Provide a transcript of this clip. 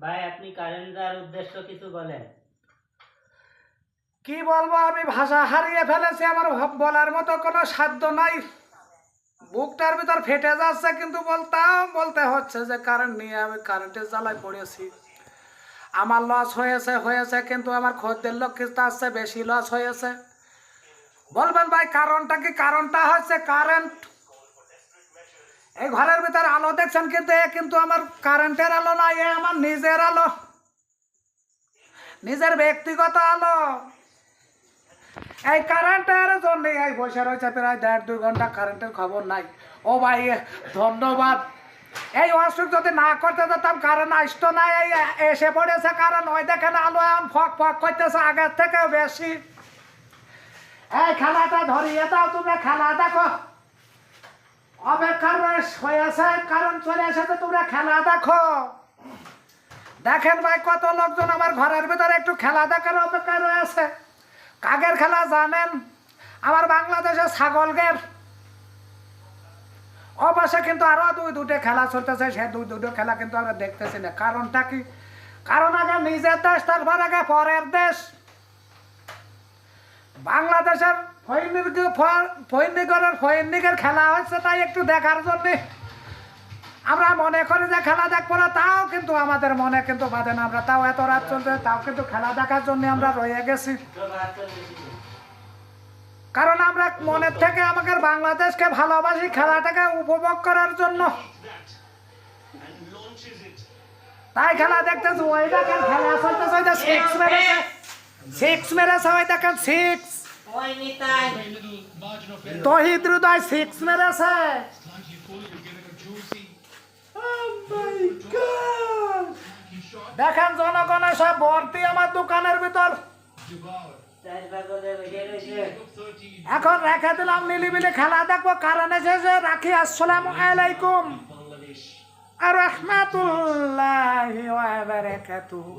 ভাই আপনি কারেন্ট দেওয়ার উদ্দেশ্য কিছু বলেন। কি বলবো, আমি ভাষা হারিয়ে ফেলেছি, আমার বলার মতো কোনো সাধ্য নাই। বুকটার ভিতর ফেটে যাচ্ছে, কিন্তু বলতে হচ্ছে যে কারেন্ট নিয়ে আমি কারেন্টের জ্বালায় পড়েছি। আমার লস হয়েছে, কিন্তু আমার খদ্দের লোক কিন্তু আসছে, বেশি লস হয়েছে। বলবেন ভাই কারণটা কি? কারণটা হচ্ছে কারেন্ট। এই ঘরের ভিতরে আলো দেখছেন, কিন্তু আমার কারেন্টের আলো না, এ আমার নিজের আলো, নিজের ব্যক্তিগত আলো। এই কারেন্টের জন্য এই বসে রয়েছে প্রায় 1.5-2 ঘন্টা, কারেন্টের খবর নাই। ও ভাই ধন্যবাদ। এই অসুখ যদি না করতে যেতাম, কারেন্ট আসতো না। এই এসে পড়েছে কারেন্ট, ওই দেখেন আলো এখন ফক ফক করতেছে আগের থেকেও বেশি। এই খেলাটা ধরিয়ে দাও, তোমরা খেলা দেখো। অপেক্ষার বয়স হয়েছে, কারণ চলে এসেছে, তোমরা খেলা দেখো। দেখেন ভাই কত লোকজন আমার ঘরের ভিতরে একটু খেলা দেখার অপেক্ষায় রয়েছে। কাকের খেলা জানেন? আমার বাংলাদেশের ছাগলদের অবশ্যই কিন্তু আরো দুটো খেলা চলতেছে, সে দুটো খেলা কিন্তু আমরা দেখতেছি না। কারণটা কি? কারণ আগে নিজের দেশ, তারপর আগে পরের দেশ। বাংলাদেশের ফৈনিকের খেলা হচ্ছে, তাই একটু দেখার জন্য আমরা মনে করি যে খেলা দেখবো না, তাও কিন্তু আমাদের মনে কিন্তু বাঁধে না। আমরা তাও এত রাত চলতে, তাও কিন্তু খেলা দেখার জন্য আমরা রয়ে গেছি। কারণ আমরা মনের থেকে আমাদের বাংলাদেশকে ভালোবাসি, খেলাটাকে উপভোগ করার জন্য, তাই খেলা দেখতেছি। ওই দেখেন খেলা চলতেছে, ওই যে সিক্স মেরেছে, ওই দেখেন সিক্স। তহিদ হৃদয় সিক্স মেরেছে। দেখেন জনগণের সব ভর্তি আমার দোকানের ভিতর। এখন রেখে দিলাম, নিলিবিলি খেলা দেখবো। কারণ এসেছে রাখি। আসসালামু আলাইকুম আর রাহমাতুল্লাহি ওয়া বারাকাতুহু।